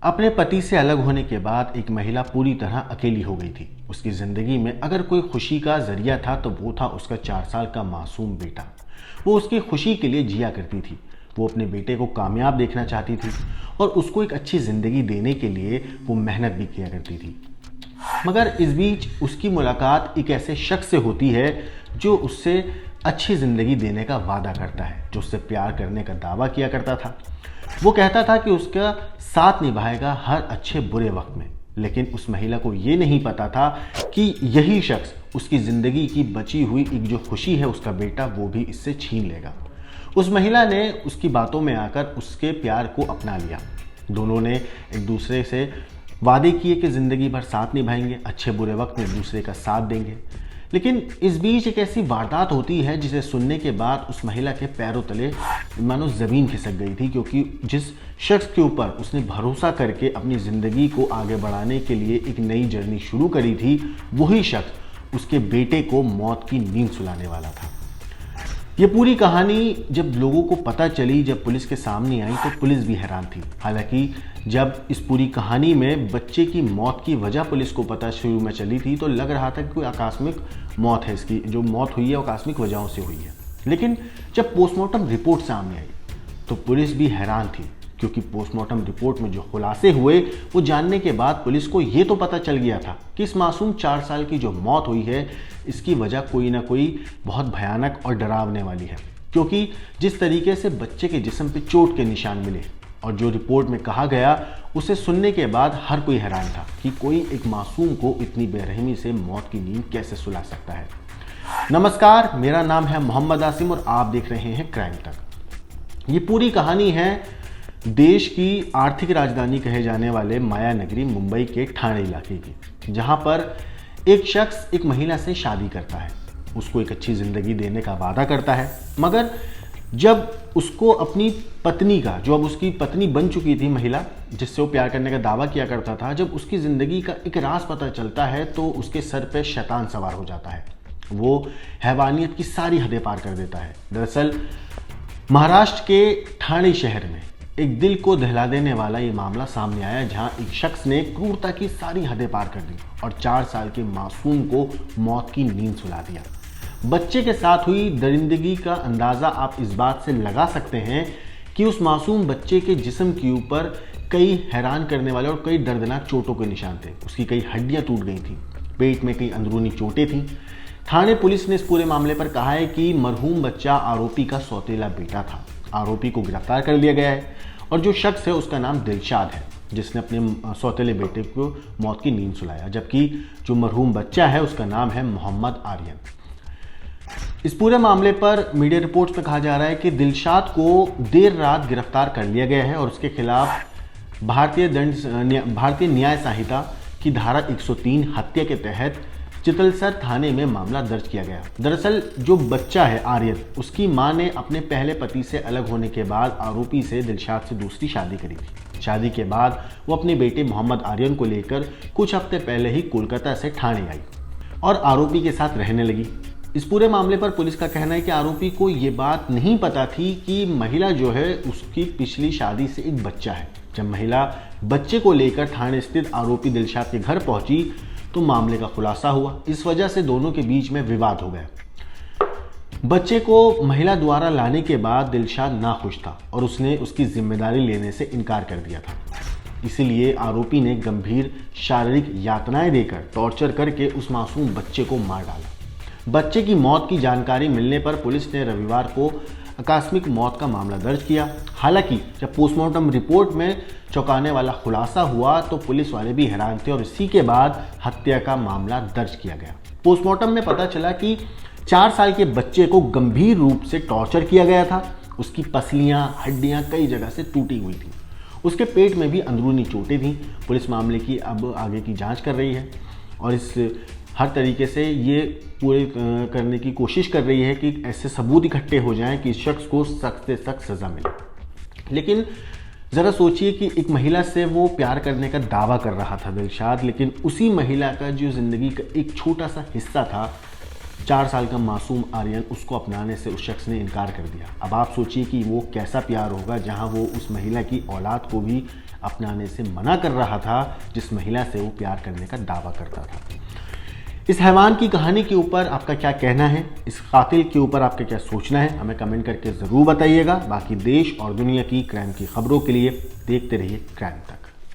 अपने पति से अलग होने के बाद एक महिला पूरी तरह अकेली हो गई थी। उसकी जिंदगी में अगर कोई खुशी का जरिया था तो वो था उसका 4 साल का मासूम बेटा। वो उसकी खुशी के लिए जिया करती थी। वो अपने बेटे को कामयाब देखना चाहती थी और उसको एक अच्छी जिंदगी देने के लिए वो मेहनत भी किया करती थी। मगर इस बीच उसकी मुलाकात एक ऐसे शख्स से होती है जो उससे अच्छी जिंदगी देने का वादा करता है, जो उससे प्यार करने का दावा किया करता था। वो कहता था कि उसका साथ निभाएगा हर अच्छे बुरे वक्त में। लेकिन उस महिला को ये नहीं पता था कि यही शख्स उसकी जिंदगी की बची हुई एक जो खुशी है, उसका बेटा, वो भी इससे छीन लेगा। उस महिला ने उसकी बातों में आकर उसके प्यार को अपना लिया। दोनों ने एक दूसरे से वादे किए कि जिंदगी भर साथ निभाएंगे, अच्छे बुरे वक्त में एक दूसरे का साथ देंगे। लेकिन इस बीच एक ऐसी वारदात होती है जिसे सुनने के बाद उस महिला के पैरों तले मानो ज़मीन खिसक गई थी, क्योंकि जिस शख्स के ऊपर उसने भरोसा करके अपनी ज़िंदगी को आगे बढ़ाने के लिए एक नई जर्नी शुरू करी थी, वही शख्स उसके बेटे को मौत की नींद सुलाने वाला था। ये पूरी कहानी जब लोगों को पता चली, जब पुलिस के सामने आई, तो पुलिस भी हैरान थी। हालांकि जब इस पूरी कहानी में बच्चे की मौत की वजह पुलिस को पता शुरू में चली थी तो लग रहा था कि कोई आकस्मिक मौत है, इसकी जो मौत हुई है वो आकस्मिक वजहों से हुई है। लेकिन जब पोस्टमार्टम रिपोर्ट सामने आई तो पुलिस भी हैरान थी, क्योंकि पोस्टमार्टम रिपोर्ट में जो खुलासे हुए वो जानने के बाद पुलिस को ये तो पता चल गया था कि इस मासूम 4 साल की जो मौत हुई है इसकी वजह कोई ना कोई बहुत भयानक और डरावने वाली है। क्योंकि जिस तरीके से बच्चे के जिस्म पे चोट के निशान मिले और जो रिपोर्ट में कहा गया, उसे सुनने के बाद हर कोई हैरान था कि कोई एक मासूम को इतनी बेरहमी से मौत की नींद कैसे सुला सकता है। नमस्कार, मेरा नाम है मोहम्मद आसिम और आप देख रहे हैं क्राइम तक। ये पूरी कहानी है देश की आर्थिक राजधानी कहे जाने वाले माया नगरी मुंबई के ठाणे इलाके की, जहां पर एक शख्स एक महिला से शादी करता है, उसको एक अच्छी जिंदगी देने का वादा करता है। मगर जब उसको अपनी पत्नी का, जो अब उसकी पत्नी बन चुकी थी महिला जिससे वो प्यार करने का दावा किया करता था, जब उसकी ज़िंदगी का एक राज पता चलता है तो उसके सर पे शैतान सवार हो जाता है। वो हैवानियत की सारी हदें पार कर देता है। दरअसल महाराष्ट्र के ठाणे शहर में एक दिल को दहला देने वाला ये मामला सामने आया, जहां एक शख्स ने क्रूरता की सारी हदें पार कर दी और 4 साल के मासूम को मौत की नींद सुला दिया। बच्चे के साथ हुई दरिंदगी का अंदाज़ा आप इस बात से लगा सकते हैं कि उस मासूम बच्चे के जिस्म के ऊपर कई हैरान करने वाले और कई दर्दनाक चोटों के निशान थे। उसकी कई हड्डियां टूट गई थीं, पेट में कई अंदरूनी चोटें थीं। थाने पुलिस ने इस पूरे मामले पर कहा है कि मरहूम बच्चा आरोपी का सौतेला बेटा था। आरोपी को गिरफ्तार कर लिया गया है और जो शख्स है उसका नाम दिलशाद है, जिसने अपने सौतेले बेटे को मौत की नींद सुलाया, जबकि जो मरहूम बच्चा है उसका नाम है मोहम्मद आर्यन। इस पूरे मामले पर मीडिया रिपोर्ट्स में कहा जा रहा है कि दिलशाद को देर रात गिरफ्तार कर लिया गया है और उसके खिलाफ भारतीय न्याय संहिता की धारा 103 हत्या के तहत चितलसर थाने में मामला दर्ज किया गया। दरअसल जो बच्चा है आर्यन, उसकी मां ने अपने पहले पति से अलग होने के बाद आरोपी से दिलशाद से दूसरी शादी करी थी। शादी के बाद वो अपने बेटे मोहम्मद आर्यन को लेकर कुछ हफ्ते पहले ही कोलकाता से ठाणे आई और आरोपी के साथ रहने लगी। इस पूरे मामले पर पुलिस का कहना है कि आरोपी को ये बात नहीं पता थी कि महिला जो है उसकी पिछली शादी से एक बच्चा है। जब महिला बच्चे को लेकर थाने स्थित आरोपी दिलशाद के घर पहुंची तो मामले का खुलासा हुआ। इस वजह से दोनों के बीच में विवाद हो गया। बच्चे को महिला द्वारा लाने के बाद दिलशाद नाखुश था और उसने उसकी जिम्मेदारी लेने से इनकार कर दिया था। इसीलिए आरोपी ने गंभीर शारीरिक यातनाएं देकर टॉर्चर करके उस मासूम बच्चे को मार डाला। बच्चे की मौत की जानकारी मिलने पर पुलिस ने रविवार को आकस्मिक मौत का मामला दर्ज किया। हालांकि जब पोस्टमार्टम रिपोर्ट में चौंकाने वाला खुलासा हुआ तो पुलिस वाले भी हैरान थे और इसी के बाद हत्या का मामला दर्ज किया गया। पोस्टमार्टम में पता चला कि 4 साल के बच्चे को गंभीर रूप से टॉर्चर किया गया था। उसकी पसलियां, हड्डियां कई जगह से टूटी हुई थी। उसके पेट में भी अंदरूनी चोटें थीं। पुलिस मामले की अब आगे की जांच कर रही है और इस हर तरीके से ये पूरे करने की कोशिश कर रही है कि ऐसे सबूत इकट्ठे हो जाएं कि इस शख्स को सख्त से सख्त सज़ा मिले। लेकिन ज़रा सोचिए कि एक महिला से वो प्यार करने का दावा कर रहा था दिलशाद, लेकिन उसी महिला का जो ज़िंदगी का एक छोटा सा हिस्सा था, 4 साल का मासूम आर्यन, उसको अपनाने से उस शख्स ने इनकार कर दिया। अब आप सोचिए कि वो कैसा प्यार होगा जहां वो उस महिला की औलाद को भी अपनाने से मना कर रहा था जिस महिला से वो प्यार करने का दावा करता था। इस हैवान की कहानी के ऊपर आपका क्या कहना है, इस कातिल के ऊपर आपका क्या सोचना है, हमें कमेंट करके ज़रूर बताइएगा। बाकी देश और दुनिया की क्राइम की खबरों के लिए देखते रहिए क्राइम तक।